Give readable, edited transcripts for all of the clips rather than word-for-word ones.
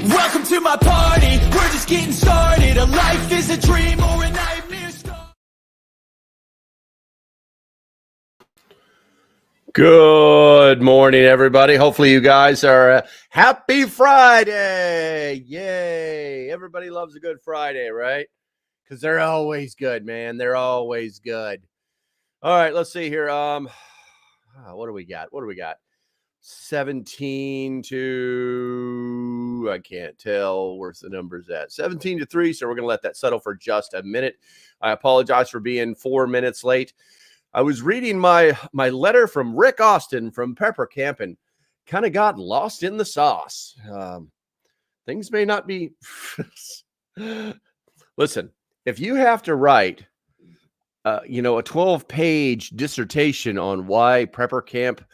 Welcome to my party, we're just getting started. A life is a dream or a nightmare start. Good morning, everybody. Hopefully you guys are happy Friday. Yay. Everybody loves a good Friday, right? Because they're always good, man. They're always good. All right, let's see here. What do we got? 17 to, I can't tell where's the numbers at. 17 to 3, so we're going to let that settle for just a minute. I apologize for being 4 minutes late. I was reading my letter from Rick Austin from Pepper Camp and kind of got lost in the sauce. Things may not be. Listen, if you have to write, a 12-page dissertation on why Prepper Camp,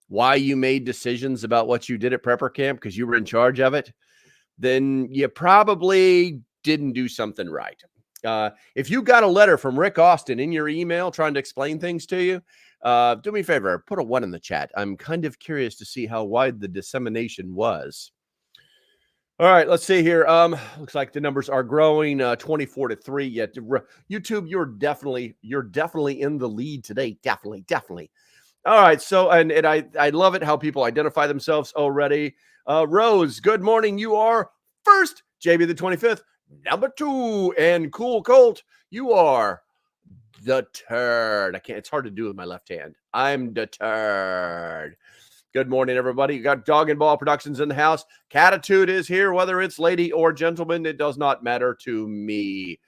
why you made decisions about what you did at Prepper Camp because you were in charge of it, then you probably didn't do something right. If you got a letter from Rick Austin in your email trying to explain things to you, do me a favor, put a 1 in the chat. I'm kind of curious to see how wide the dissemination was. All right, let's see here. Looks like the numbers are growing 24 to 3. Yet YouTube, you're definitely in the lead today. Definitely. All right, so and I love it how people identify themselves already. Rose, good morning. You are first. JB the 25th, number 2, and Cool Colt, you are the turd. It's hard to do with my left hand. I'm the turd. Good morning, everybody. You got Dog and Ball Productions in the house. Catitude is here, whether it's lady or gentleman. It does not matter to me.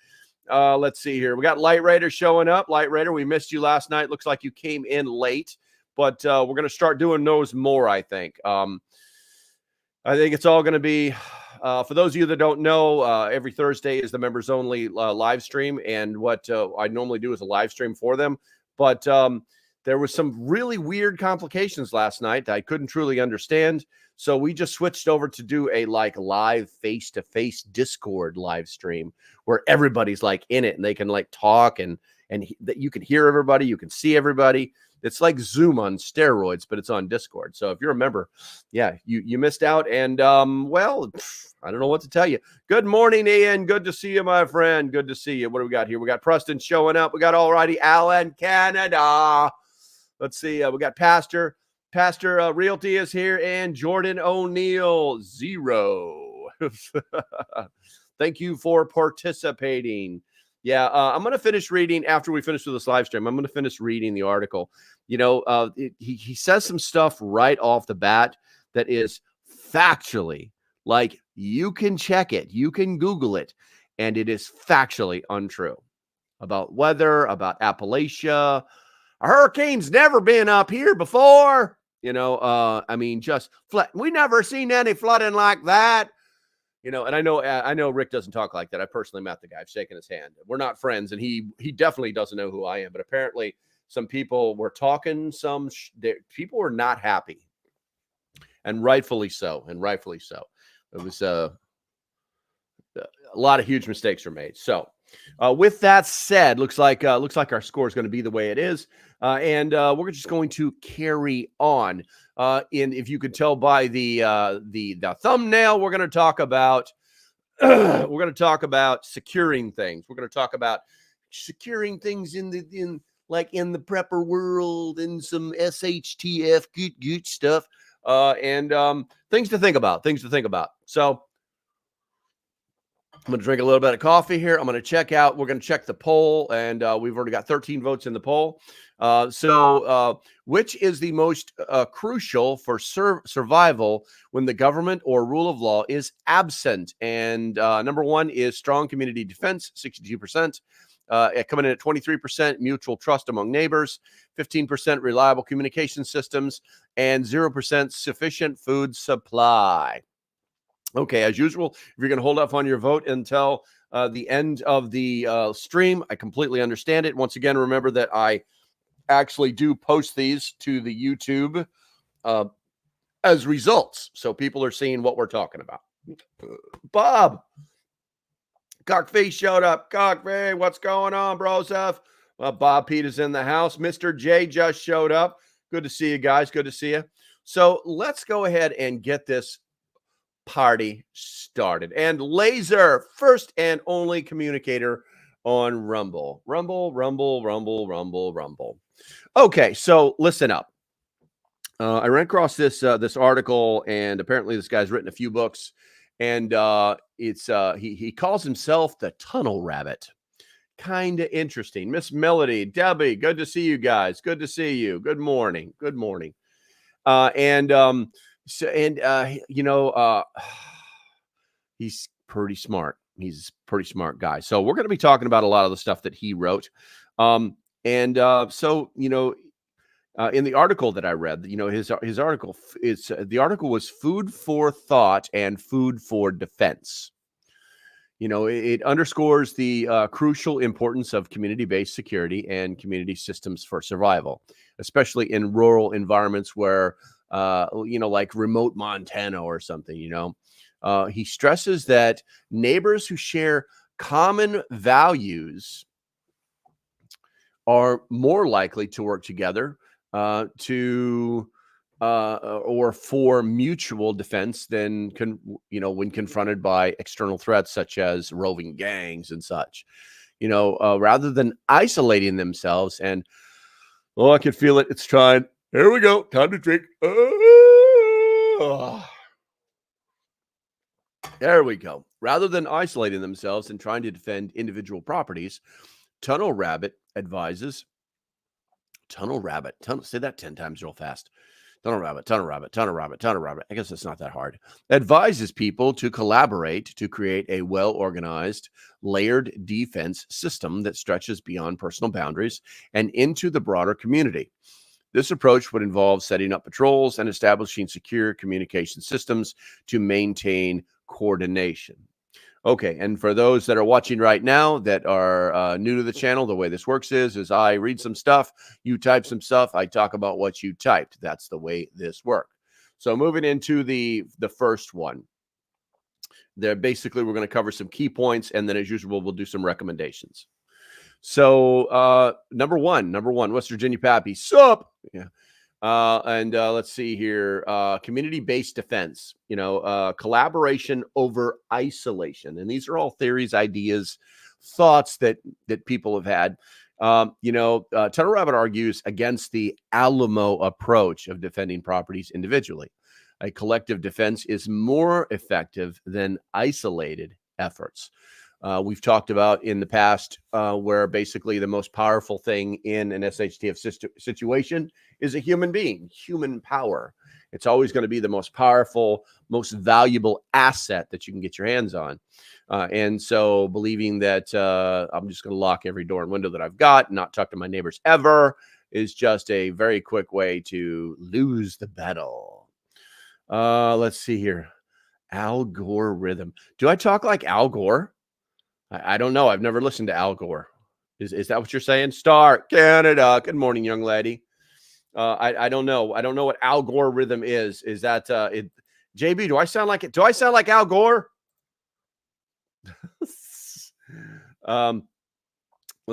Let's see here. We got Light Raider showing up. Light Raider, we missed you last night. Looks like you came in late, but we're going to start doing those more, I think. I think it's all going to be, for those of you that don't know, every Thursday is the members only live stream. And what I normally do is a live stream for them. But there was some really weird complications last night that I couldn't truly understand. So we just switched over to do a live face-to-face Discord live stream where everybody's in it and they can talk and that you can hear everybody, you can see everybody. It's like Zoom on steroids, but it's on Discord. So if you're a member, yeah, you missed out. And well, I don't know what to tell you. Good morning, Ian. Good to see you, my friend. Good to see you. What do we got here? We got Preston showing up. We got Alrighty Alan, Canada. Let's see. We got Pastor Realty is here, and Jordan O'Neill 0. Thank you for participating. Yeah, I'm going to finish reading after we finish with this live stream. I'm going to finish reading the article. He says some stuff right off the bat that is factually, you can check it, you can Google it, and it is factually untrue about weather, about Appalachia. A hurricane's never been up here before. Just flood. We never seen any flooding like that. And I know Rick doesn't talk like that. I personally met the guy. I've shaken his hand. We're not friends, and he definitely doesn't know who I am. But apparently, some people were talking. People were not happy, and rightfully so. It was a lot of huge mistakes were made. So, with that said, looks like our score is going to be the way it is, and we're just going to carry on. If you could tell by the thumbnail, we're going to talk about securing things. We're going to talk about securing things in the prepper world, and some SHTF good stuff, and things to think about. So I'm going to drink a little bit of coffee here. I'm going to check out. We're going to check the poll, and we've already got 13 votes in the poll. So which is the most crucial for survival when the government or rule of law is absent? And number 1 is strong community defense, 62%. Coming in at 23%, mutual trust among neighbors, 15% reliable communication systems, and 0% sufficient food supply. Okay, as usual, if you're going to hold off on your vote until the end of the stream, I completely understand it. Once again, remember that I actually do post these to the YouTube as results, so people are seeing what we're talking about. Bob Cockface showed up. Cockface, what's going on, Broseph? Well, Bob Pete is in the house. Mr. J just showed up. Good to see you guys. Good to see you. So let's go ahead and get this party started. And Laser, first and only communicator on Rumble. Rumble, Rumble, Rumble, Rumble, Rumble. Okay, so listen up. I ran across this article, and apparently this guy's written a few books, and he calls himself the Tunnel Rabbit. Kind of interesting. Miss Melody, Debbie, good to see you guys. Good to see you. Good morning. Good morning. He's pretty smart. He's a pretty smart guy. So we're going to be talking about a lot of the stuff that he wrote. In the article that I read, his article, the article was food for thought and food for defense. It underscores the crucial importance of community-based security and community systems for survival, especially in rural environments where, like remote Montana or something. He stresses that neighbors who share common values are more likely to work together or for mutual defense than when confronted by external threats such as roving gangs and such. Rather than isolating themselves and I can feel it. It's time. Here we go. Time to drink. There we go. Rather than isolating themselves and trying to defend individual properties, Tunnel Rabbit advises. Say that 10 times real fast. Tunnel Rabbit. I guess it's not that hard. Advises people to collaborate to create a well-organized, layered defense system that stretches beyond personal boundaries and into the broader community. This approach would involve setting up patrols and establishing secure communication systems to maintain coordination. Okay, and for those that are watching right now that are new to the channel, the way this works is I read some stuff, you type some stuff, I talk about what you typed. That's the way this works. So moving into the first one, we're going to cover some key points, and then as usual, we'll do some recommendations. So number one, West Virginia Pappy, sup? Yeah. Let's see here. Community-based defense, collaboration over isolation. And these are all theories, ideas, thoughts that people have had. Tunnel Rabbit argues against the Alamo approach of defending properties individually. A collective defense is more effective than isolated efforts. We've talked about in the past where basically the most powerful thing in an SHTF situation is a human being, human power. It's always going to be the most powerful, most valuable asset that you can get your hands on. And so believing that I'm just going to lock every door and window that I've got, not talk to my neighbors ever, is just a very quick way to lose the battle. Let's see here. Algorithm. Do I talk like Al Gore? I don't know. I've never listened to Al Gore. Is that what you're saying? Star Canada. Good morning, young lady. I don't know. I don't know what Al Gore rhythm is. Is that it? JB, do I sound like it? Do I sound like Al Gore? Let's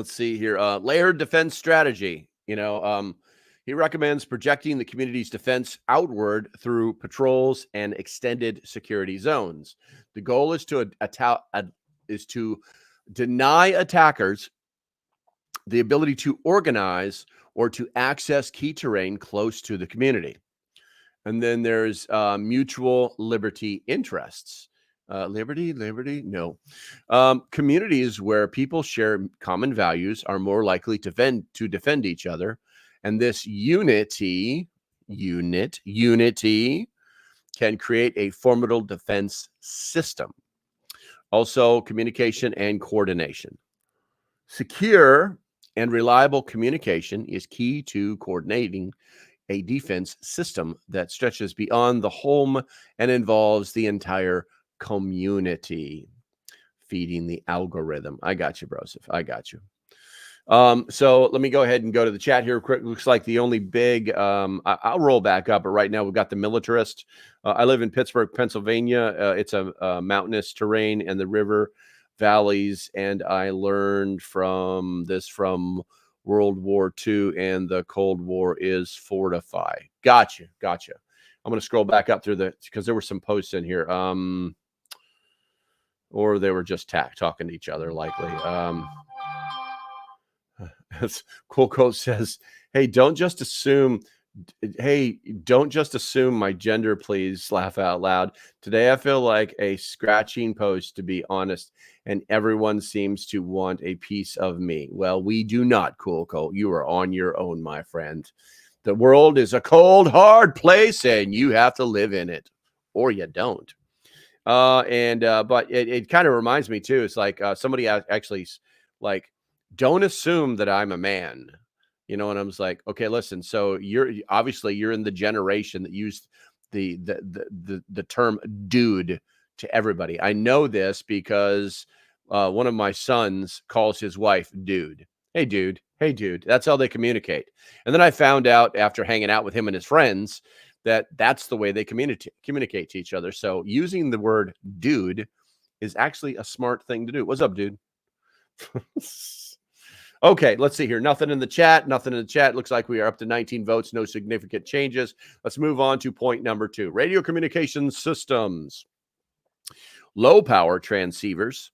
see here. Layered defense strategy. He recommends projecting the community's defense outward through patrols and extended security zones. The goal is to deny attackers the ability to organize or to access key terrain close to the community. And then there's mutual liberty interests. Liberty? No. Communities where people share common values are more likely to defend each other. And this unity can create a formidable defense system. Also, communication and coordination. Secure and reliable communication is key to coordinating a defense system that stretches beyond the home and involves the entire community. Feeding the algorithm. I got you, Broseph. I got you. So let me go ahead and go to the chat here quick. Looks like the only big, I'll roll back up, but right now we've got the militarist. I live in Pittsburgh, Pennsylvania. It's a mountainous terrain and the river valleys. And I learned from World War II, and the Cold War is Fortify. Gotcha. I'm going to scroll back up through because there were some posts in here. Or they were just talking to each other, likely. As Cool Quote says, hey, don't just assume my gender, please. Laugh out loud. Today, I feel like a scratching post, to be honest, and everyone seems to want a piece of me. Well, we do not, Cool Quote. You are on your own, my friend. The world is a cold, hard place, and you have to live in it, or you don't. But it kind of reminds me too. It's like somebody actually like, don't assume that I'm a man, and I was like, okay, listen. So you're in the generation that used the term dude to everybody. I know this because one of my sons calls his wife dude. Hey, dude. Hey, dude. That's how they communicate. And then I found out after hanging out with him and his friends that that's the way they communicate to each other. So using the word dude is actually a smart thing to do. What's up, dude? Okay, let's see here. Nothing in the chat. Looks like we are up to 19 votes. No significant changes. Let's move on to point number 2. Radio communication systems. Low power transceivers.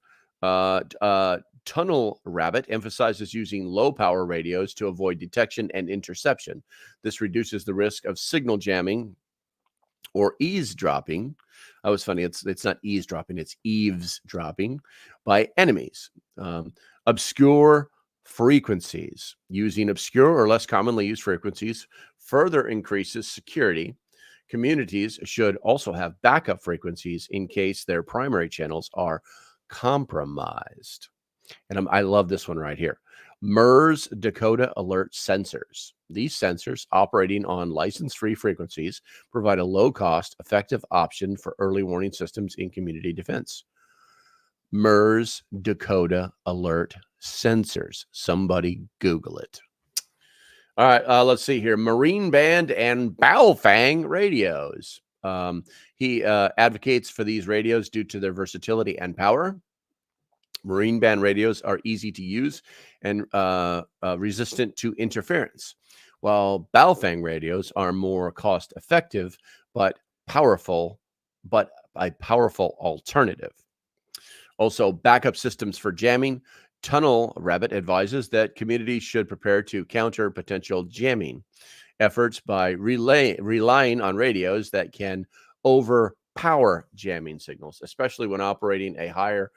Tunnel Rabbit emphasizes using low power radios to avoid detection and interception. This reduces the risk of signal jamming or eavesdropping. That was funny. It's not eavesdropping, it's eavesdropping by enemies. Obscure frequencies. Using obscure or less commonly used frequencies further increases security. Communities should also have backup frequencies in case their primary channels are compromised. And I love this one right here. MERS Dakota Alert Sensors. These sensors, operating on license-free frequencies, provide a low-cost, effective option for early warning systems in community defense. MERS Dakota Alert Sensors. Somebody Google it. All right, let's see here. Marine Band and Baofeng radios. He advocates for these radios due to their versatility and power. Marine band radios are easy to use and resistant to interference, while Baofeng radios are more cost-effective but a powerful alternative. Also, backup systems for jamming. Tunnel Rabbit advises that communities should prepare to counter potential jamming efforts by relying on radios that can overpower jamming signals, especially when operating a higher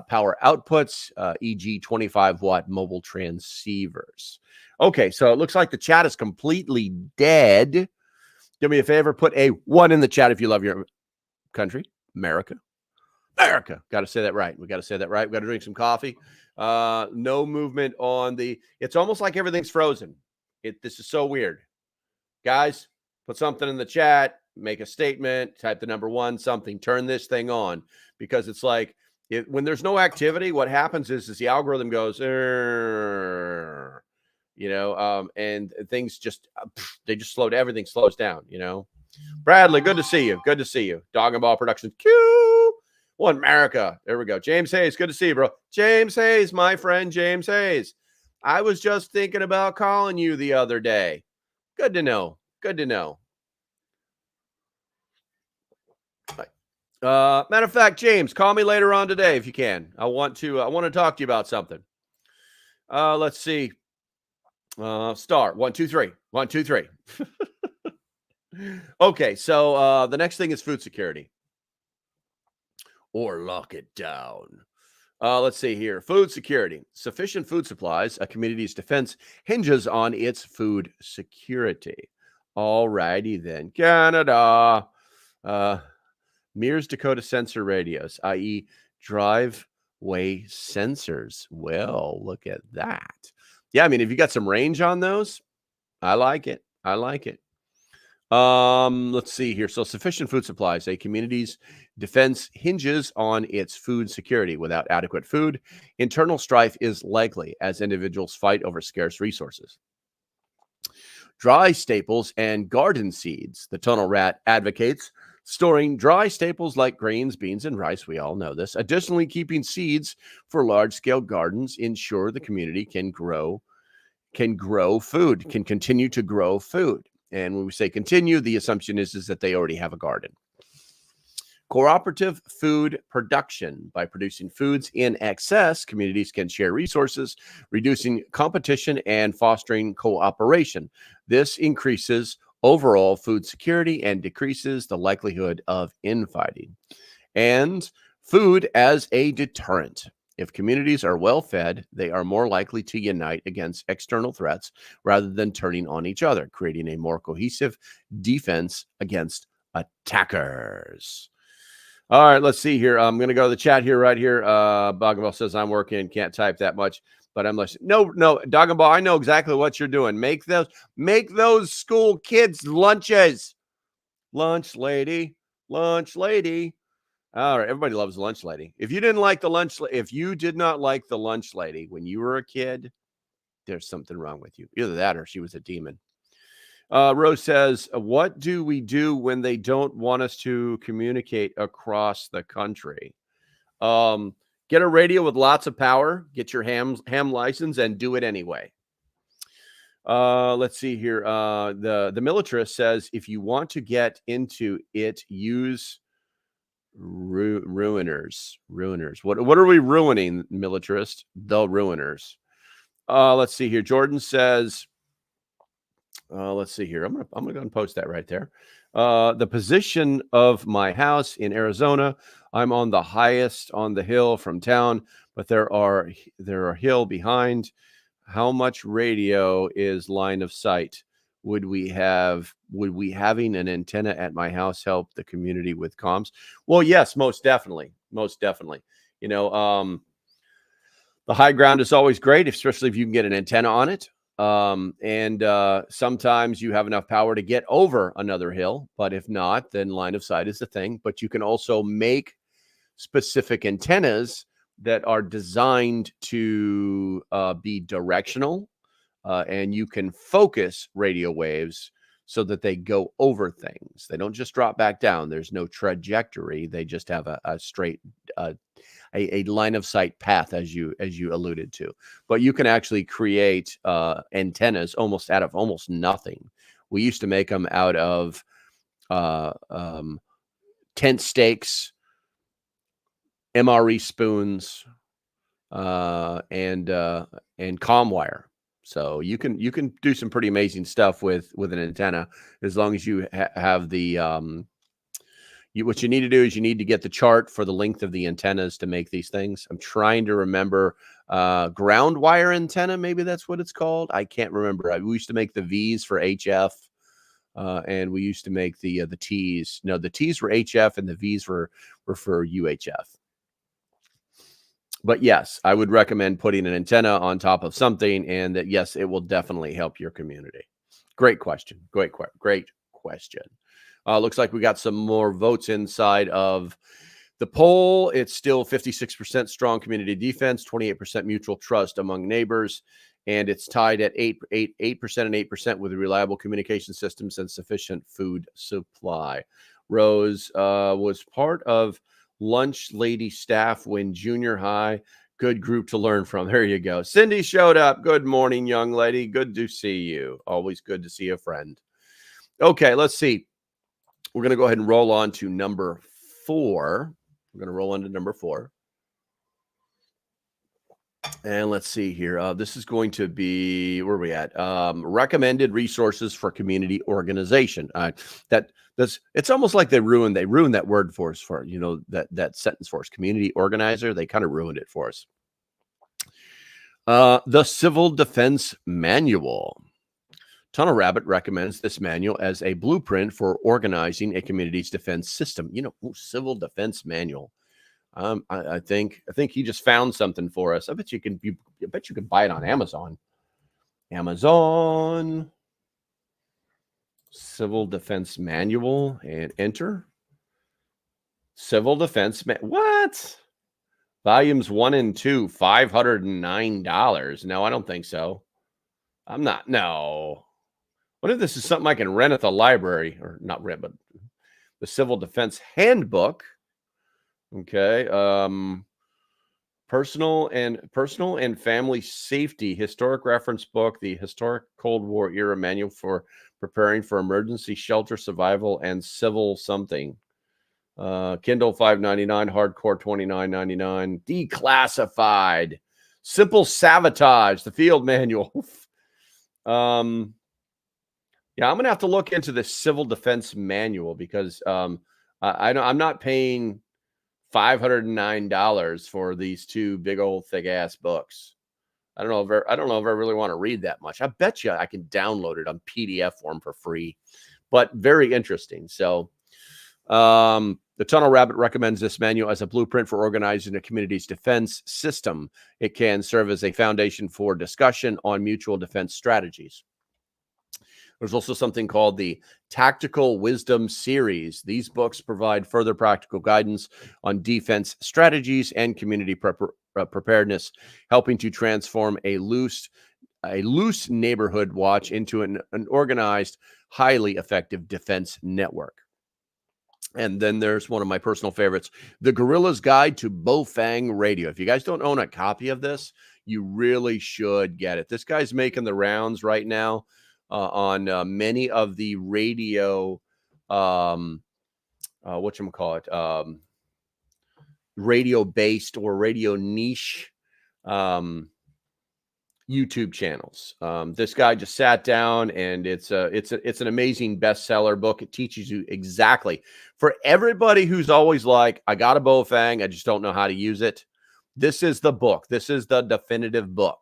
power outputs, e.g. 25-watt mobile transceivers. Okay, so it looks like the chat is completely dead. Do me a favor, put a 1 in the chat if you love your country, America. America. Got to say that right. We got to say that right. We got to drink some coffee. No movement on it's almost like everything's frozen. This is so weird. Guys, put something in the chat, make a statement, type the number 1, something, turn this thing on, because it's like, when there's no activity, what happens is the algorithm goes, and things just, they just everything slows down, Bradley, good to see you. Good to see you. Dog and Ball Productions. One America. There we go. James Hayes, good to see you, bro. James Hayes, my friend, James Hayes. I was just thinking about calling you the other day. Good to know. Good to know. Matter of fact, James, call me later on today if you can. I want to talk to you about something. Let's see. Star 1, 2, 3. 1, 2, 3. Okay, so the next thing is food security. Or lock it down. Let's see here. Food security. Sufficient food supplies. A community's defense hinges on its food security. All righty then. Canada. MERS Dakota sensor radios, i.e. driveway sensors. Well, look at that. Yeah, I mean, if you got some range on those, I like it. I like it. Let's see here. So sufficient food supplies. A community's defense hinges on its food security. Without adequate food, internal strife is likely as individuals fight over scarce resources. Dry staples and garden seeds. The Tunnel Rat advocates storing dry staples like grains, beans, and rice. We all know this. Additionally, keeping seeds for large-scale gardens ensure the community can continue to grow food. And when we say continue, the assumption is that they already have a garden. Cooperative food production. By producing foods in excess, communities can share resources, reducing competition and fostering cooperation. This increases overall food security and decreases the likelihood of infighting. And food as a deterrent. If communities are well fed, they are more likely to unite against external threats rather than turning on each other, creating a more cohesive defense against attackers. All right, let's see here. I'm going to go to the chat here, right here. Boggleball says, I'm working, can't type that much, but I'm listening. No, Boggleball, I know exactly what you're doing. Make those school kids lunches. Lunch lady. All right, everybody loves lunch lady. If you did not like the lunch lady when you were a kid, there's something wrong with you. Either that or she was a demon. Rose says, what do we do when they don't want us to communicate across the country? Get a radio with lots of power, get your ham license, and do it anyway. Let's see here. The militarist says, if you want to get into it, use ruiners. What are we ruining, militarist? The ruiners. Let's see here. Jordan says, let's see here. I'm gonna go and post that right there. The position of my house in Arizona. I'm on the highest on the hill from town, but there are hill behind. How much radio is line of sight? Would having an antenna at my house help the community with comms? Well, yes, most definitely. You know, the high ground is always great, especially if you can get an antenna on it. Sometimes you have enough power to get over another hill, but if not, then line of sight is the thing. But you can also make specific antennas that are designed to be directional, and you can focus radio waves so that they go over things. They don't just drop back down. There's no trajectory. They just have a straight a line of sight path, as you alluded to. But you can actually create antennas out of almost nothing. We used to make them out of tent stakes, MRE spoons, and comm wire. So you can do some pretty amazing stuff with an antenna, as long as you have the what you need to do is you need to get the chart for the length of the antennas to make these things. I'm trying to remember ground wire antenna. Maybe that's what it's called. I can't remember. We used to make the V's for HF, and we used to make the T's. No, the T's were HF and the V's were for UHF. But yes, I would recommend putting an antenna on top of something, and that, yes, it will definitely help your community. Great question. Great question. Looks like we got some more votes inside of the poll. It's still 56% strong community defense, 28% mutual trust among neighbors, and it's tied at 8% and 8% with reliable communication systems and sufficient food supply. Rose was part of lunch lady staff when junior high. Good group to learn from. There you go. Cindy showed up. Good morning, young lady. Good to see you. Always good to see a friend. Okay, let's see. We're going to go ahead and roll on to number 4. We're going to roll into number 4. And let's see here. This is going to be, where are we at? Recommended resources for community organization. It's almost like they ruined that word for us, for, that sentence for us. Community organizer. They kind of ruined it for us. The Civil Defense Manual. Tunnel Rabbit recommends this manual as a blueprint for organizing a community's defense system. Civil Defense Manual. I think he just found something for us. I bet you can buy it on Amazon. Civil Defense Manual, and enter. Civil Defense what? Volumes 1 and 2, $509. No, I don't think so. No. What if this is something I can rent at the library, or not rent, but the Civil Defense Handbook? Okay. Personal and family safety historic reference book, the historic Cold War era manual for Preparing for Emergency Shelter Survival and Civil something. Kindle $5.99, hardcore $29.99, declassified, Simple Sabotage, the field manual. Yeah, I'm gonna have to look into the civil defense manual because I'm not paying $509 for these two big old thick ass books. I don't know if I really want to read that much. I bet you I can download it on PDF form for free, but very interesting. So, the Tunnel Rabbit recommends this manual as a blueprint for organizing a community's defense system. It can serve as a foundation for discussion on mutual defense strategies. There's also something called the Tactical Wisdom Series. These books provide further practical guidance on defense strategies and community preparedness, helping to transform a loose neighborhood watch into an organized, highly effective defense network. And then there's one of my personal favorites, The Guerrilla's Guide to Bofang Radio. If you guys don't own a copy of this, you really should get it. This guy's making the rounds right now on many of the radio, radio-based or radio niche YouTube channels. This guy just sat down, and it's an amazing bestseller book. It teaches you exactly, for everybody who's always like, I got a Bofang, I just don't know how to use it. This is the book. This is the definitive book.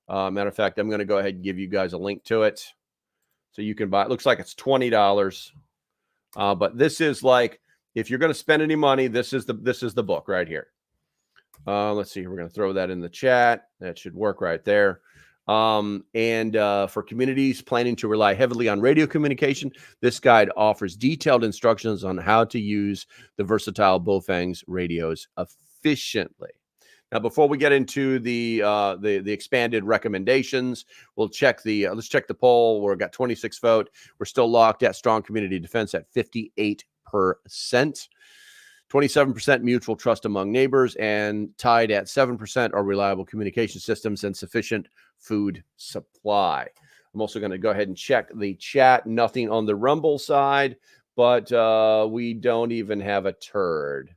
Matter of fact, I'm going to go ahead and give you guys a link to it so you can buy it. Looks like it's $20. But this is like, if you're going to spend any money, this is the book right here. Let's see. We're going to throw that in the chat. That should work right there. For communities planning to rely heavily on radio communication, this guide offers detailed instructions on how to use the versatile Bofang's radios efficiently. Now, before we get into the expanded recommendations, we'll check let's check the poll. We've got 26 vote. We're still locked at strong community defense at 58%. 27% mutual trust among neighbors, and tied at 7% are reliable communication systems and sufficient food supply. I'm also going to go ahead and check the chat. Nothing on the Rumble side, but we don't even have a turd.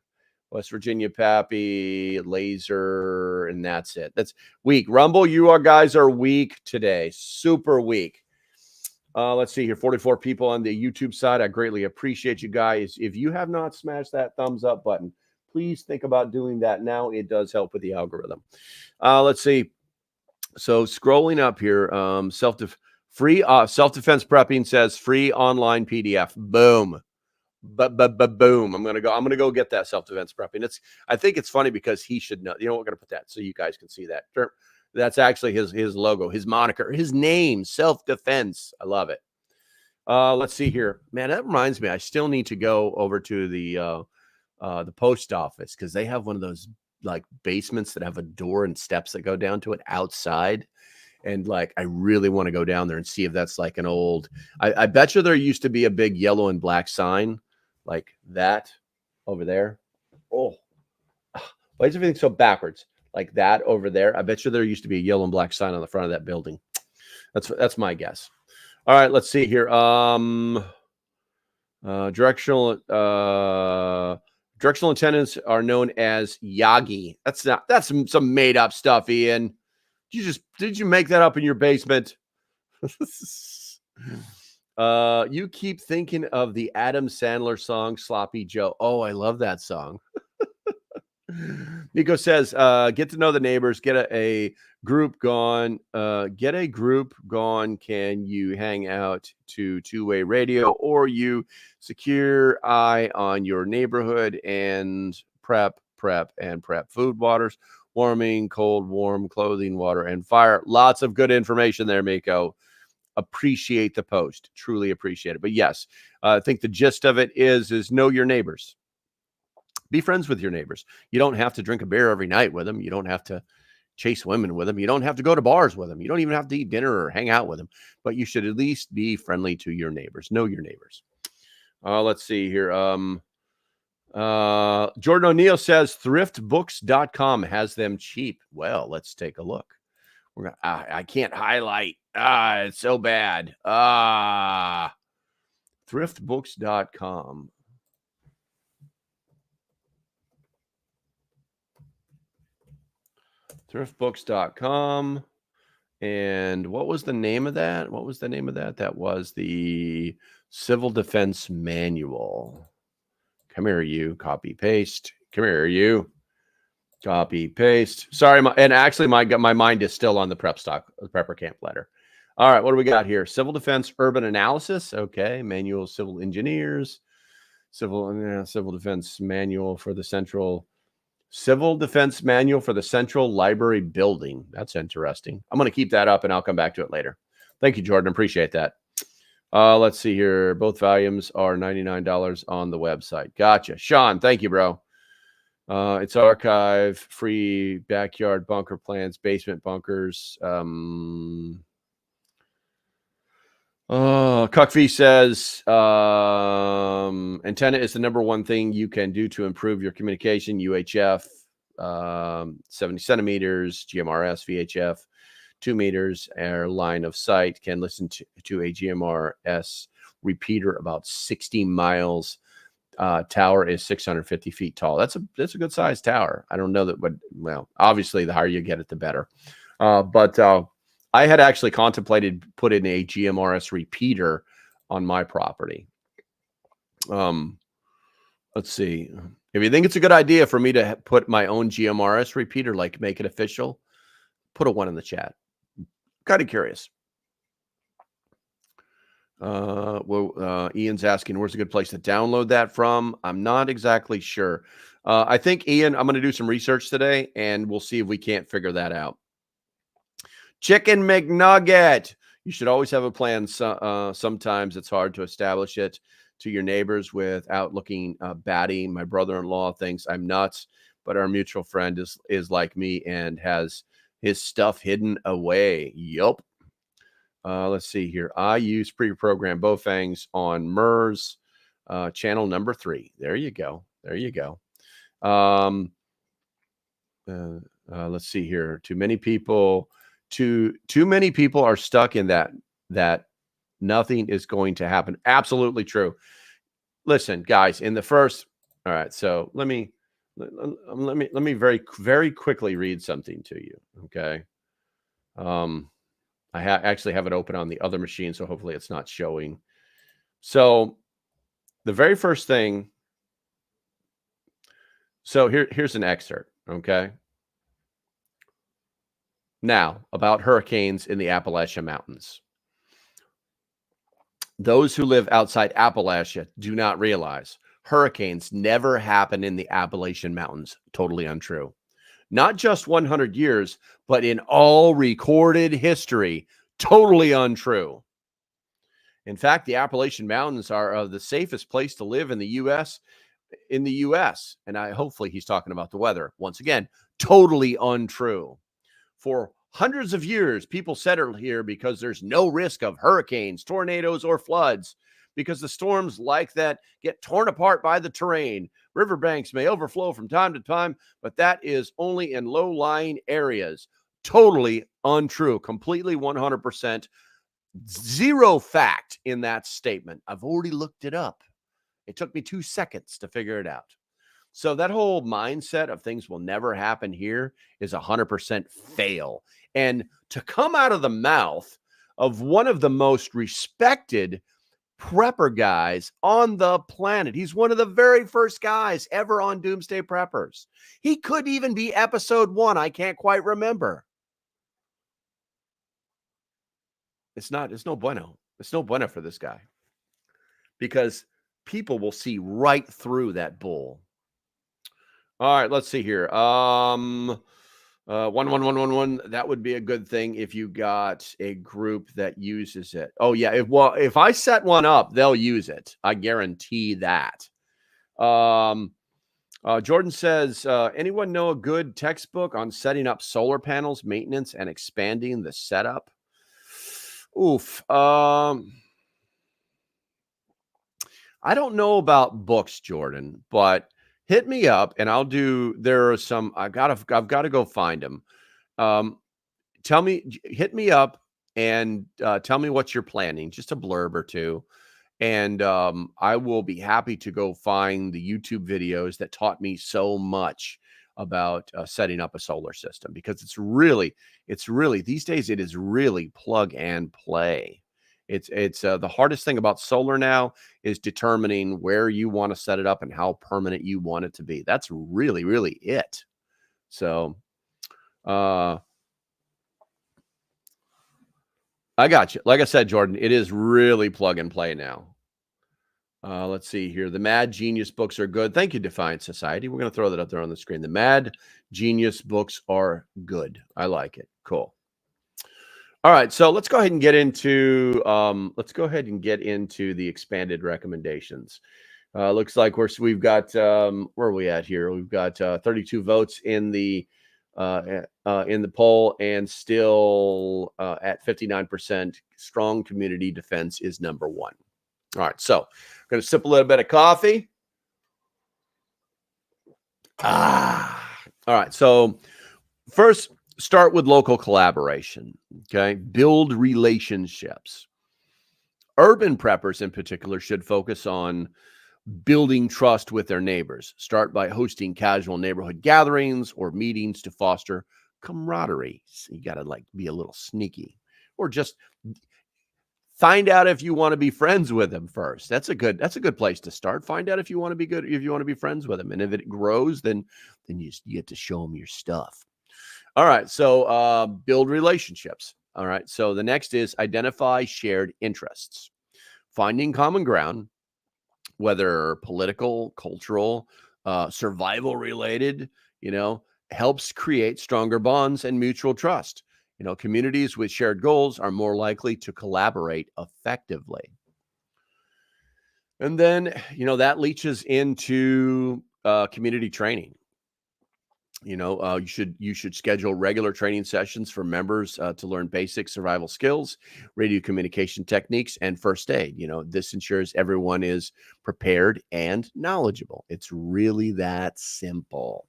West Virginia Pappy, Laser, and that's it. That's weak. Rumble, you guys are weak today. Super weak. Let's see here. 44 people on the YouTube side. I greatly appreciate you guys. If you have not smashed that thumbs up button, please think about doing that now. It does help with the algorithm. Let's see. So scrolling up here, self-defense prepping says free online PDF. Boom. Boom. I'm gonna go get that self-defense prepping. I think it's funny because he should know. You know, we're gonna put that so you guys can see that. That's actually his logo, his moniker, his name, self-defense. I love it. Let's see here. Man, that reminds me, I still need to go over to the post office because they have one of those like basements that have a door and steps that go down to it outside. And like, I really want to go down there and see if that's like an old, I bet you there used to be a big yellow and black sign like that over there. Oh, why is everything so backwards? Like that over there. I bet you there used to be a yellow and black sign on the front of that building. That's my guess. All right, let's see here. Directional attendants are known as Yagi. That's some made up stuff, Ian. Did you make that up in your basement? You keep thinking of the Adam Sandler song Sloppy Joe. Oh, I love that song. Nico says, get to know the neighbors, get a group gone. Can you hang out to two-way radio, or you secure eye on your neighborhood and prep food, waters, warming, cold, warm, clothing, water, and fire. Lots of good information there, Miko. Appreciate the post. Truly appreciate it. But yes, I think the gist of it is know your neighbors. Be friends with your neighbors. You don't have to drink a beer every night with them. You don't have to chase women with them. You don't have to go to bars with them. You don't even have to eat dinner or hang out with them. But you should at least be friendly to your neighbors. Know your neighbors. Let's see here. Jordan O'Neill says thriftbooks.com has them cheap. Well, let's take a look. I can't highlight. It's so bad. Thriftbooks.com. Thriftbooks.com. And what was the name of that? That was the Civil Defense Manual. Come here, you. Copy, paste. Come here, you. Copy, paste. Sorry, and actually my mind is still on the prepper camp letter. All right, what do we got here? Civil Defense Urban Analysis. Okay, Manual of Civil Engineers. Civil Defense Manual for the Civil Defense Manual for the Central Library Building. That's interesting. I'm going to keep that up, and I'll come back to it later. Thank you, Jordan. Appreciate that. Let's see here. Both volumes are $99 on the website. Gotcha. Sean, thank you, bro. It's archive, free backyard bunker plans, basement bunkers. Cuckfee says, antenna is the number one thing you can do to improve your communication. UHF, 70 centimeters, GMRS, VHF, 2 meters, air line of sight, can listen to a GMRS repeater about 60 miles. Tower is 650 feet tall. That's a good sized tower. I don't know that, but well, obviously the higher you get it, the better. But I had actually contemplated putting a GMRS repeater on my property. Let's see. If you think it's a good idea for me to put my own GMRS repeater, like make it official, put a 1 in the chat. Kind of curious. Ian's asking, where's a good place to download that from? I'm not exactly sure. I think, Ian, I'm going to do some research today, and we'll see if we can't figure that out. Chicken McNugget. You should always have a plan. Sometimes it's hard to establish it to your neighbors without looking batty. My brother-in-law thinks I'm nuts, but our mutual friend is like me and has his stuff hidden away. Yup. Let's see here. I use pre-programmed Bofangs on MERS, channel number 3. There you go. There you go. Let's see here. Too many people are stuck in that nothing is going to happen. Absolutely true. Listen, guys, in the first, all right. So let me very, very quickly read something to you. Okay. I actually have it open on the other machine, so hopefully it's not showing. So the very first thing. So here's an excerpt. Okay. Now, about hurricanes in the Appalachian Mountains. Those who live outside Appalachia do not realize hurricanes never happen in the Appalachian Mountains. Totally untrue. Not just 100 years, but in all recorded history. Totally untrue. In fact, the Appalachian Mountains are the safest place to live in the U.S. And hopefully he's talking about the weather. Once again, totally untrue. For hundreds of years, people settled here because there's no risk of hurricanes, tornadoes, or floods, because the storms like that get torn apart by the terrain. Riverbanks may overflow from time to time, but that is only in low-lying areas. Totally untrue. Completely 100%. Zero fact in that statement. I've already looked it up. It took me 2 seconds to figure it out. So that whole mindset of things will never happen here is 100% fail. And to come out of the mouth of one of the most respected prepper guys on the planet. He's one of the very first guys ever on Doomsday Preppers. He could even be episode 1. I can't quite remember. It's no bueno. It's no bueno for this guy, because people will see right through that bull. All right, let's see here. 11111. That would be a good thing if you got a group that uses it. Oh yeah, if I set one up, they'll use it. I guarantee that. Jordan says, anyone know a good textbook on setting up solar panels, maintenance, and expanding the setup? Oof. I don't know about books, Jordan, but hit me up and I'll do. There are some. I've got to go find them. Hit me up and tell me what you're planning, just a blurb or two. And I will be happy to go find the YouTube videos that taught me so much about setting up a solar system, because it's really these days it is really plug and play. It's the hardest thing about solar now is determining where you want to set it up and how permanent you want it to be. That's really it. So uh I got you. Like I said, Jordan, it is really plug and play now. Let's see here. The Mad Genius books are good. Thank you, Defiant Society. We're going to throw that up there on the screen. The Mad Genius books are good. I like it. Cool. All right, so let's go ahead and get into the expanded recommendations. Looks like we've got where are we at here? We've got 32 votes in the poll, and still at 59%. Strong community defense is number one. All right, so I'm going to sip a little bit of coffee. All right, so first, start with local collaboration. Okay, build relationships. Urban preppers in particular should focus on building trust with their neighbors. Start by hosting casual neighborhood gatherings or meetings to foster camaraderie. So you got to be a little sneaky, or just find out if you want to be friends with them first. That's a good place to start. Find out if you want to be friends with them, and if it grows, then you get to show them your stuff. All right, so build relationships. All right, so the next is identify shared interests. Finding common ground, whether political, cultural, survival related, helps create stronger bonds and mutual trust. Communities with shared goals are more likely to collaborate effectively. And then, that leaches into community training. You should schedule regular training sessions for members to learn basic survival skills, radio communication techniques, and first aid. This ensures everyone is prepared and knowledgeable. It's really that simple.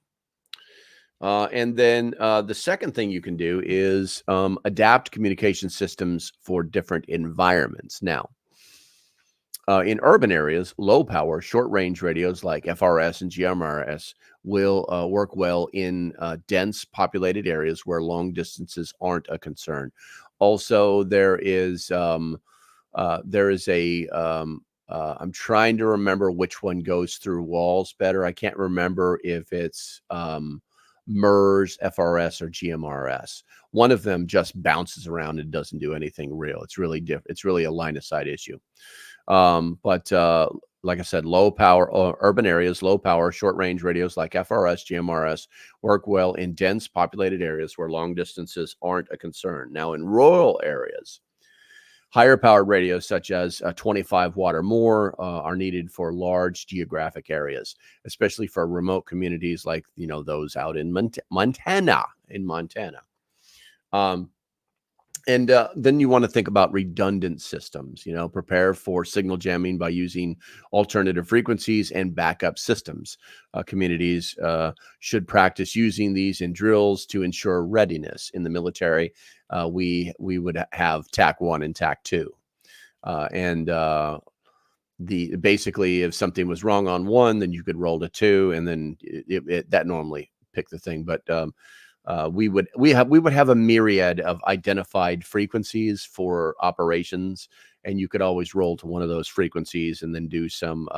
And then the second thing you can do is adapt communication systems for different environments. Now, in urban areas, low power, short range radios like FRS and GMRS will work well in dense populated areas where long distances aren't a concern. Also, there is I'm trying to remember which one goes through walls better. I can't remember if it's MERS, FRS, or GMRS. One of them just bounces around and doesn't do anything real. It's really different. It's really a line of sight issue. But like I said, low power urban areas, low power, short range radios like FRS, GMRS work well in dense populated areas where long distances aren't a concern. Now, in rural areas, higher powered radios such as 25 watt or more are needed for large geographic areas, especially for remote communities like those out in Montana. And then you want to think about redundant systems. Prepare for signal jamming by using alternative frequencies and backup systems. Communities should practice using these in drills to ensure readiness. In the military, we would have TAC 1 and TAC 2. Basically, if something was wrong on 1, then you could roll to 2, and then that normally picked the thing. But we would have a myriad of identified frequencies for operations, and you could always roll to one of those frequencies and then do some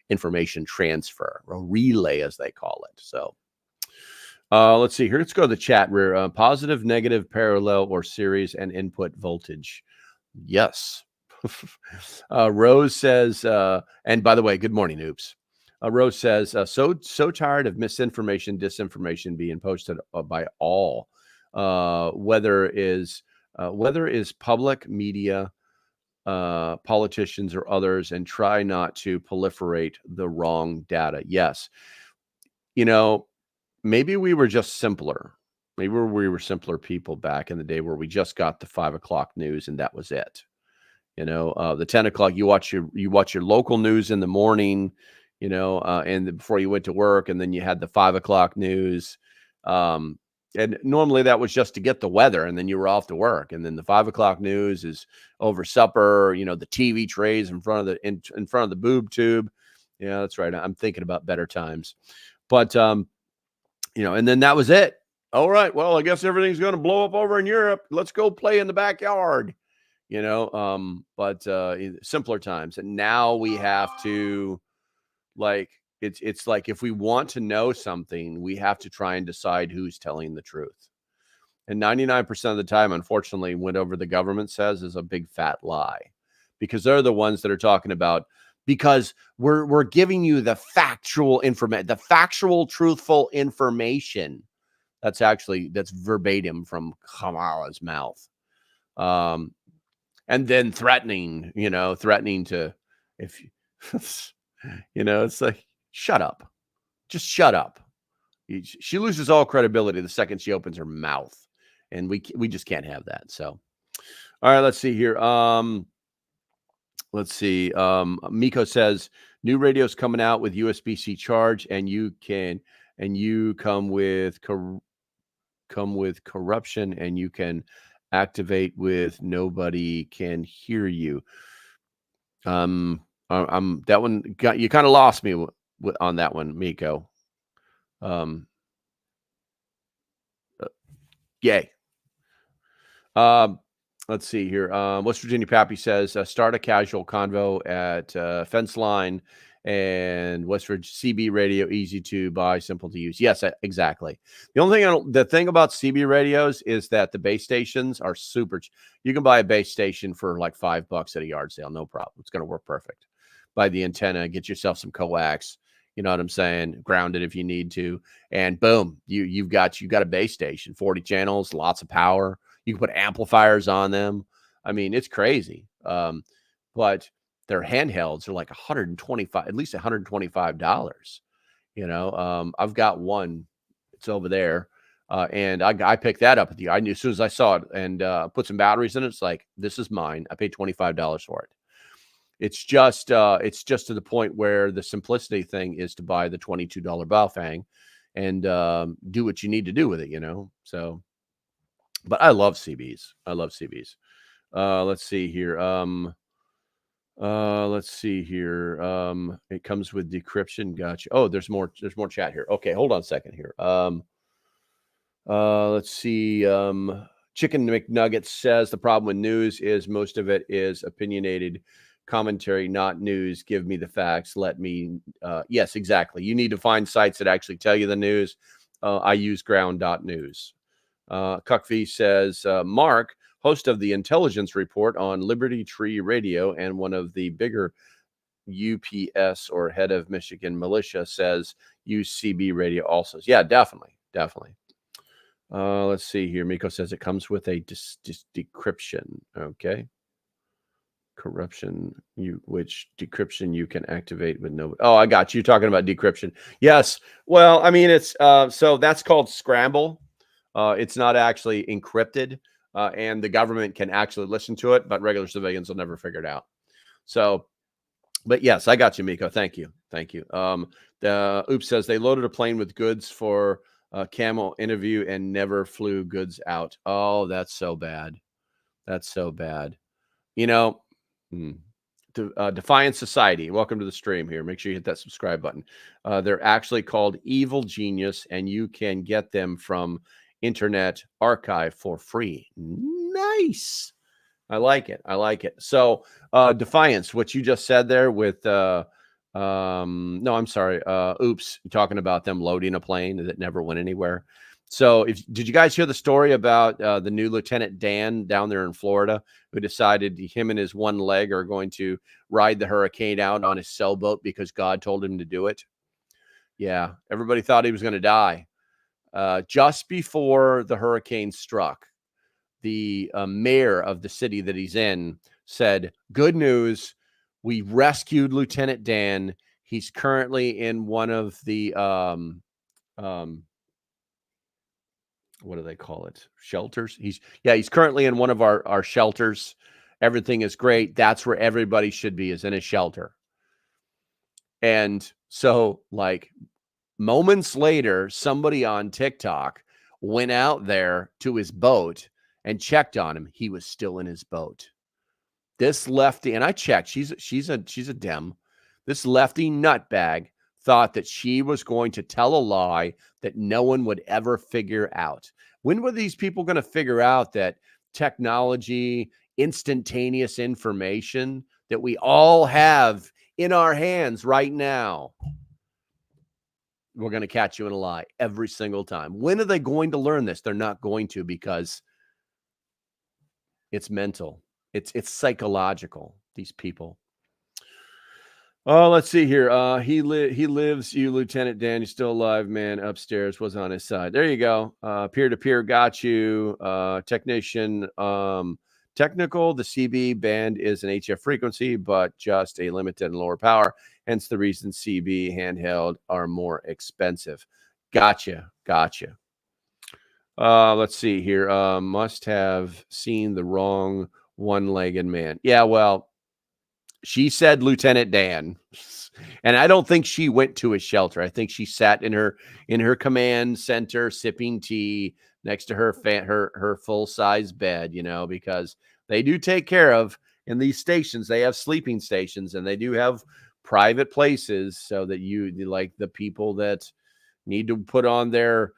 information transfer, or relay as they call it. So let's see here. Let's go to the chat. Positive, negative, parallel, or series, and input voltage. Yes. Rose says, and by the way, good morning, oops. Rose says, so tired of misinformation, disinformation being posted by all, whether is public media, politicians, or others, and try not to proliferate the wrong data. Yes. Maybe we were just simpler. Maybe we were simpler people back in the day where we just got the 5 o'clock news and that was it. The 10 o'clock, you watch your local news in the morning, and before you went to work, and then you had the 5 o'clock news. And normally that was just to get the weather, and then you were off to work. And then the 5 o'clock news is over supper. The TV trays in front of the in front of the boob tube. Yeah, that's right. I'm thinking about better times. But and then that was it. All right. Well, I guess everything's going to blow up over in Europe. Let's go play in the backyard. But simpler times. And now we have to, like, it's like, if we want to know something, we have to try and decide who's telling the truth. And 99% of the time, unfortunately, whatever the government says is a big fat lie, because they're the ones that are talking about, because we're giving you the factual information, the factual, truthful information. That's verbatim from Kamala's mouth. And then threatening to, if it's like, shut up, just shut up. She loses all credibility the second she opens her mouth, and we just can't have that. So, all right, let's see here. Miko says new radios coming out with USB-C charge, and you come with corruption, and you can activate with nobody can hear you. That one you kind of lost me on that one, Miko. Yay. Let's see here. West Virginia Pappy says, start a casual convo at fence line and West Virginia CB radio, easy to buy, simple to use. Yes, exactly. The thing about CB radios is that the base stations are super. You can buy a base station for like $5 at a yard sale, no problem. It's going to work perfect. Buy the antenna, get yourself some coax. You know what I'm saying? Ground it if you need to, and boom, you've got a base station, 40 channels, lots of power. You can put amplifiers on them. I mean, it's crazy. But their handhelds are like at least $125. I've got one. It's over there. And I picked that up I knew as soon as I saw it, and put some batteries in it. It's like, this is mine. I paid $25 for it. It's just to the point where the simplicity thing is to buy the $22 Baofeng and do what you need to do with it, So, but I love CBs. Let's see here. It comes with decryption. Gotcha. Oh, there's more chat here. Okay, hold on a second here. Let's see. Chicken McNuggets says the problem with news is most of it is opinionated commentary, not news. Give me the facts. Let me. Yes, exactly. You need to find sites that actually tell you the news. I use ground.news. Cuckv says, Mark, host of the intelligence report on Liberty Tree Radio and one of the bigger UPS or head of Michigan militia, says use CB radio also. Yeah, definitely. Let's see here. Miko says it comes with a decryption. Okay. Corruption, which decryption you can activate with no. Oh, I got you talking about decryption. Yes. Well, I mean, it's so that's called scramble. It's not actually encrypted, and the government can actually listen to it, but regular civilians will never figure it out. So, but yes, I got you, Miko. Thank you. The Oops says they loaded a plane with goods for a camel interview and never flew goods out. Oh, that's so bad. Defiant Society, welcome to the stream here. Make sure you hit that subscribe button. They're actually called Evil Genius, and you can get them from Internet Archive for free. Nice. I like it. So, Defiance, what you just said there with no, I'm sorry. Oops, talking about them loading a plane that never went anywhere. So, did you guys hear the story about the new Lieutenant Dan down there in Florida, who decided him and his one leg are going to ride the hurricane out on his sailboat because God told him to do it? Yeah, everybody thought he was going to die. Just before the hurricane struck, the mayor of the city that he's in said, "Good news, we rescued Lieutenant Dan. He's currently in one of the what do they call it? Shelters. He's currently in one of our shelters. Everything is great. That's where everybody should be, is in a shelter." And so, like, moments later, somebody on TikTok went out there to his boat and checked on him. He was still in his boat. This lefty, and I checked, she's a Dem. This lefty nutbag thought that she was going to tell a lie that no one would ever figure out. When were these people going to figure out that technology, instantaneous information that we all have in our hands right now, we're going to catch you in a lie every single time? When are they going to learn this? They're not going to, because it's mental. It's psychological, these people. Oh, let's see here. He lives, you Lieutenant Dan, you're still alive, man. Upstairs was on his side. There you go. Peer-to-peer got you. Technician, technical, the CB band is an HF frequency, but just a limited and lower power. Hence the reason CB handheld are more expensive. Gotcha. Let's see here. Must have seen the wrong one-legged man. Yeah, well, she said Lieutenant Dan, and I don't think she went to a shelter. I think she sat in her command center sipping tea next to her full-size bed, because they do take care of, in these stations, they have sleeping stations, and they do have private places so that you, like the people that need to put on their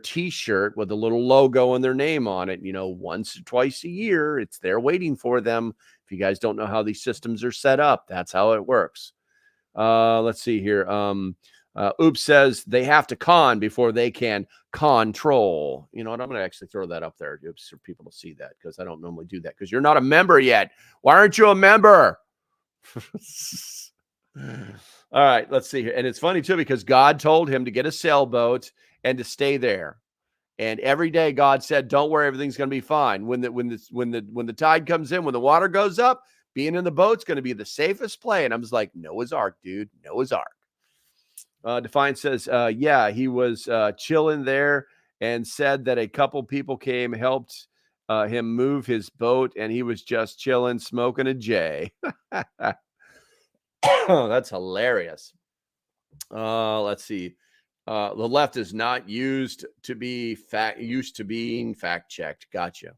T-shirt with a little logo and their name on it, once or twice a year. It's there waiting for them. If you guys don't know how these systems are set up, that's how it works. Let's see here. Oops says they have to con before they can control. You know what? I'm going to actually throw that up there, Oops, for people to see that, because I don't normally do that, because you're not a member yet. Why aren't you a member? All right, let's see here. And it's funny too, because God told him to get a sailboat and to stay there. And every day God said, don't worry, everything's going to be fine. When the tide comes in, when the water goes up, being in the boat's going to be the safest play. And I was like, Noah's Ark, dude, Noah's Ark. Defiant says, yeah, he was chilling there and said that a couple people came, helped him move his boat, and he was just chilling, smoking a J. That's hilarious. Let's see. The left is not used to being fact checked. Gotcha.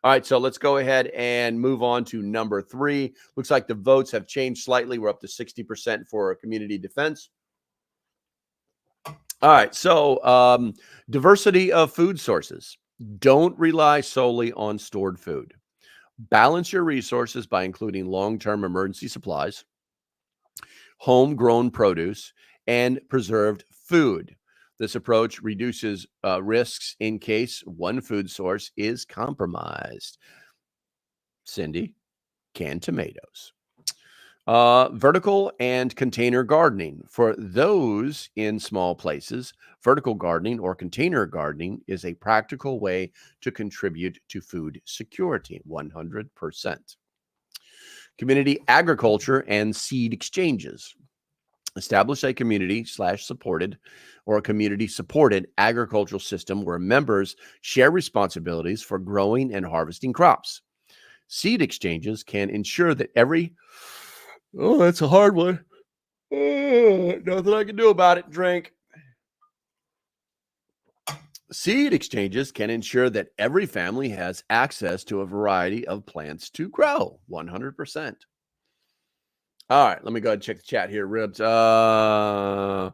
All right, so let's go ahead and move on to number 3. Looks like the votes have changed slightly. We're up to 60% for community defense. All right, so diversity of food sources. Don't rely solely on stored food. Balance your resources by including long-term emergency supplies, homegrown produce, and preserved food. This approach reduces risks in case one food source is compromised. Cindy, canned tomatoes. Vertical and container gardening. For those in small places, vertical gardening or container gardening is a practical way to contribute to food security, 100%. Community agriculture and seed exchanges. Establish a community/supported or a community-supported agricultural system where members share responsibilities for growing and harvesting crops. Seed exchanges can ensure that every... Oh, that's a hard one. Nothing I can do about it. Drink. Seed exchanges can ensure that every family has access to a variety of plants to grow, 100%. All right, let me go ahead and check the chat here, Ribs. Can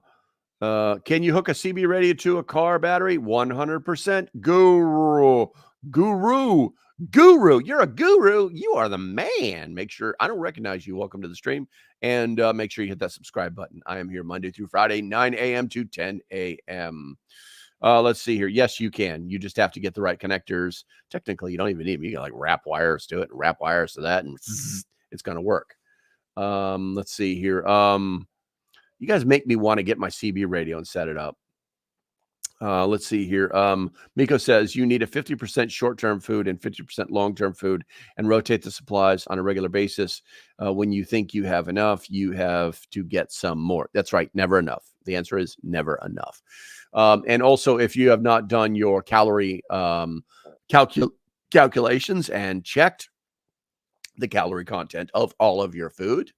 you hook a CB radio to a car battery? 100%. Guru. You're a guru. You are the man. Make sure, I don't recognize you. Welcome to the stream. And make sure you hit that subscribe button. I am here Monday through Friday, 9 a.m. to 10 a.m. Let's see here. Yes, you can. You just have to get the right connectors. Technically, you don't even need them. You can like wrap wires to it and wrap wires to that, and it's going to work. Let's see here. You guys make me want to get my CB radio and set it up. Let's see here. Miko says you need a 50% short-term food and 50% long-term food and rotate the supplies on a regular basis. When you think you have enough, you have to get some more. That's right. Never enough. The answer is never enough. And also, if you have not done your calorie calculations and checked the calorie content of all of your food,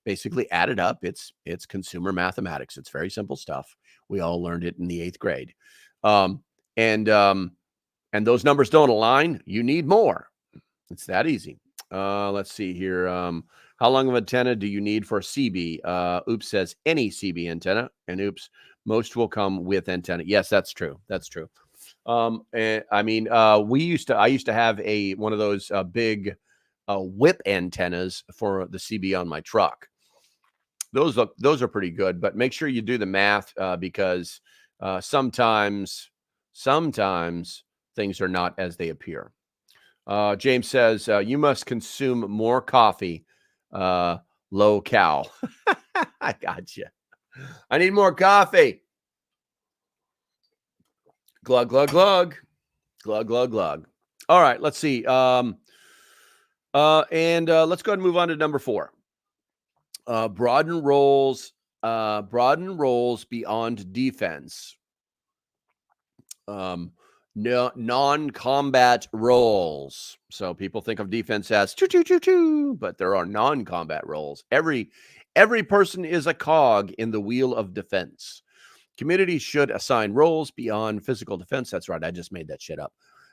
basically add it up. It's consumer mathematics. It's very simple stuff. We all learned it in the 8th grade. and those numbers don't align, you need more. It's that easy. Let's see here. How long of antenna do you need for a CB? Oops says any CB antenna, and oops, most will come with antenna. Yes, that's true. That's true. I mean, I used to have one of those big whip antennas for the CB on my truck. Those are pretty good, but make sure you do the math because sometimes things are not as they appear. James says you must consume more coffee, low cal. I got you. I need more coffee. Glug glug glug, glug glug glug. All right, let's see. Let's go ahead and move on to number 4. Broaden roles beyond defense. Non-combat roles. So people think of defense as but there are non-combat roles. Every person is a cog in the wheel of defense. Communities should assign roles beyond physical defense. That's right. I just made that shit up.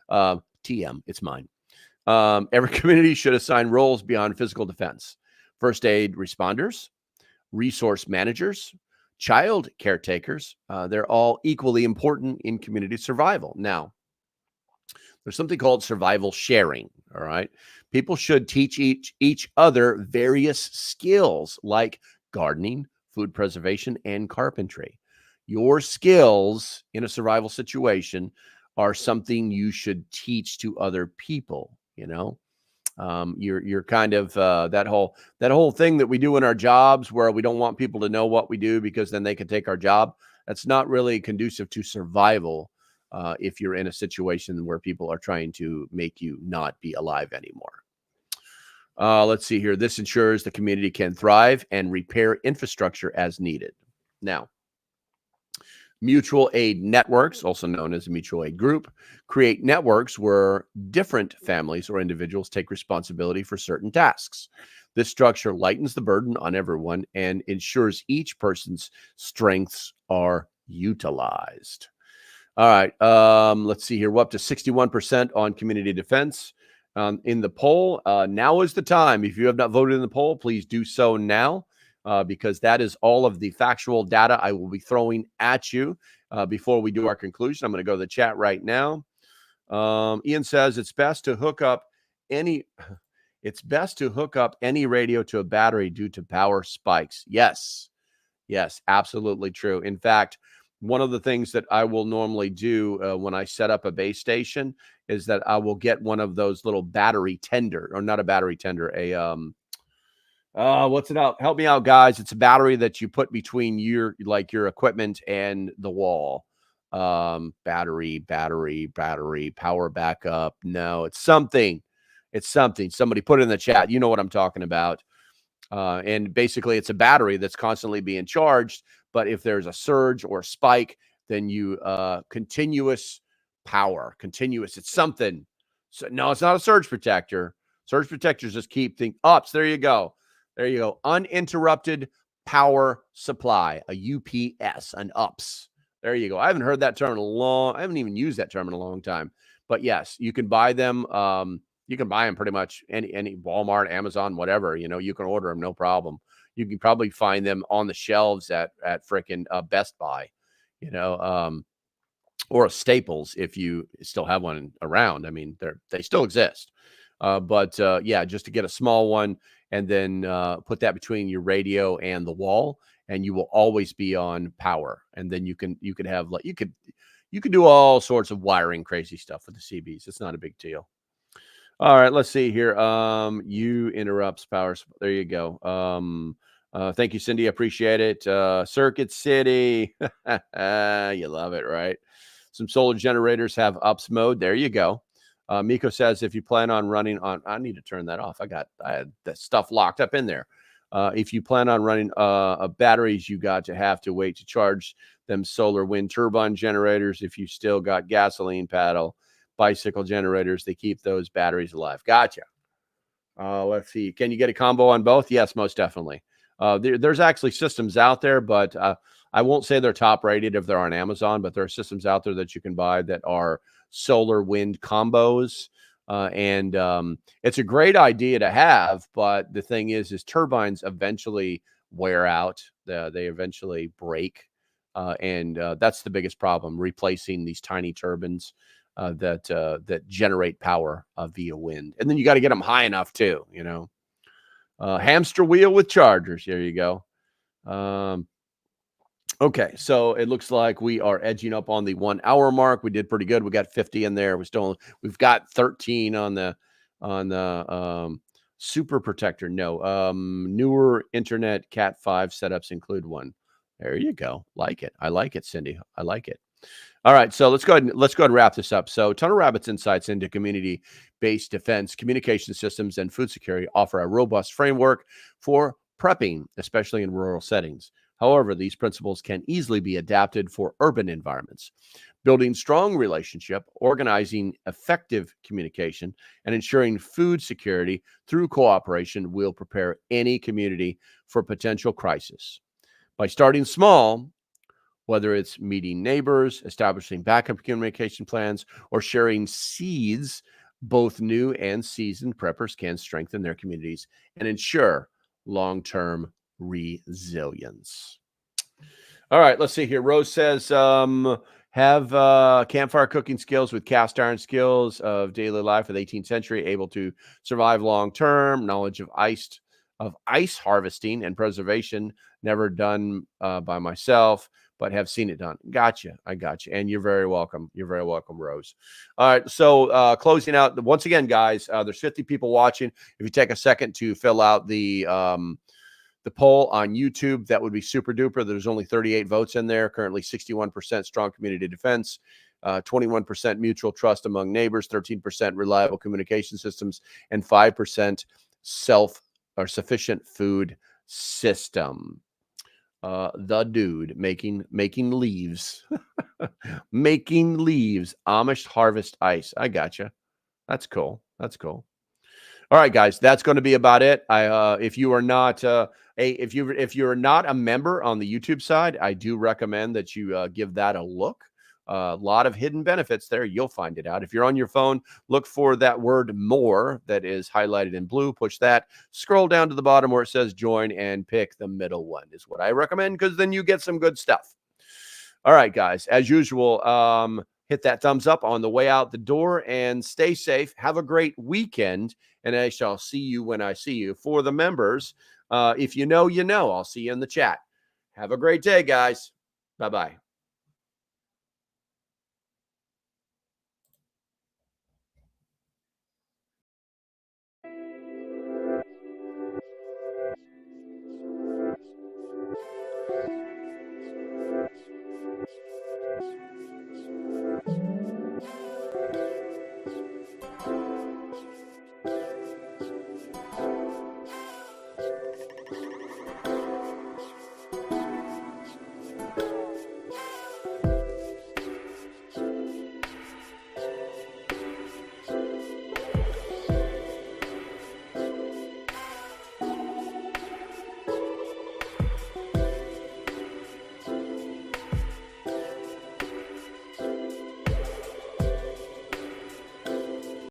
TM, it's mine. Every community should assign roles beyond physical defense. First aid responders, resource managers, child caretakers. They're all equally important in community survival. Now, there's something called survival sharing. All right. People should teach each other various skills like gardening, food preservation, and carpentry. Your skills in a survival situation are something you should teach to other people. You're kind of that whole thing that we do in our jobs where we don't want people to know what we do because then they can take our job. That's not really conducive to survival if you're in a situation where people are trying to make you not be alive anymore. Let's see here. This ensures the community can thrive and repair infrastructure as needed. Now, mutual aid networks, also known as a mutual aid group, create networks where different families or individuals take responsibility for certain tasks. This structure lightens the burden on everyone and ensures each person's strengths are utilized. All right, let's see here. We're up to 61% on community defense in the poll. Now is the time. If you have not voted in the poll, please do so now. Because that is all of the factual data I will be throwing at you before we do our conclusion. I'm going to go to the chat right now. Ian says it's best to hook up any radio to a battery due to power spikes. Yes, absolutely true. In fact, one of the things that I will normally do when I set up a base station is that I will get one of those little battery tender, or not a battery tender, what's it out? Help me out, guys. It's a battery that you put between your equipment and the wall. Battery, power backup. No, it's something. Somebody put it in the chat. You know what I'm talking about. And basically it's a battery that's constantly being charged. But if there's a surge or spike, then you continuous power. It's something. So no, it's not a surge protector. Surge protectors just keep things ups. There you go. Uninterrupted power supply, a UPS, an UPS. There you go. I haven't heard that term I haven't even used that term in a long time. But yes, you can buy them. You can buy them pretty much any Walmart, Amazon, whatever. You can order them, no problem. You can probably find them on the shelves at frickin' Best Buy, or a Staples if you still have one around. I mean, they still exist. But just to get a small one and then put that between your radio and the wall, and you will always be on power. And then you can have you could do all sorts of wiring crazy stuff with the CBs. It's not a big deal. All right, let's see here. You interrupts power. There you go. Thank you, Cindy. Appreciate it. Circuit City. You love it, right? Some solar generators have UPS mode. There you go. Miko says, if you plan on running on, I need to turn that off. I had that stuff locked up in there. If you plan on running batteries, you have to wait to charge them solar wind turbine generators. If you still got gasoline paddle bicycle generators, they keep those batteries alive. Gotcha. Let's see. Can you get a combo on both? Yes, most definitely. There's actually systems out there, but I won't say they're top rated if they're on Amazon, but there are systems out there that you can buy that are solar wind combos. And it's a great idea to have, but the thing is turbines eventually wear out. They eventually break. And that's the biggest problem, replacing these tiny turbines that generate power via wind. And then you got to get them high enough too, hamster wheel with chargers. There you go. Okay, so it looks like we are edging up on the 1 hour mark. We did pretty good. We got 50 in there. We've got 13 on the super protector. No, newer internet Cat 5 setups include one. There you go. Like it. I like it, Cindy. I like it. All right, so let's go ahead and wrap this up. So, Tunnel Rabbit's insights into community-based defense, communication systems, and food security offer a robust framework for prepping, especially in rural settings. However, these principles can easily be adapted for urban environments. Building strong relationship, organizing effective communication, and ensuring food security through cooperation will prepare any community for potential crisis. By starting small, whether it's meeting neighbors, establishing backup communication plans, or sharing seeds, both new and seasoned preppers can strengthen their communities and ensure long-term resilience. All right, let's see here. Rose says, have campfire cooking skills with cast iron skills of daily life of the 18th century, able to survive long-term, knowledge of ice harvesting and preservation, never done by myself, but have seen it done. Gotcha. I got you. And you're very welcome. You're very welcome, Rose. All right. So closing out, once again, guys, there's 50 people watching. If you take a second to fill out the poll on YouTube, that would be super duper. There's only 38 votes in there. Currently 61% strong community defense, 21% mutual trust among neighbors, 13% reliable communication systems, and 5% sufficient food system. The dude making leaves, making leaves, Amish harvest ice. I gotcha. That's cool. That's cool. All right, guys, that's going to be about it. If you are not if you're not a member on the YouTube side, I do recommend that you give that a look. A lot of hidden benefits there. You'll find it out. If you're on your phone, look for that word more that is highlighted in blue. Push that. Scroll down to the bottom where it says join and pick the middle one is what I recommend, because then you get some good stuff. All right, guys, as usual, hit that thumbs up on the way out the door and stay safe. Have a great weekend, and I shall see you when I see you. For the members, if you know, you know. I'll see you in the chat. Have a great day, guys. Bye-bye.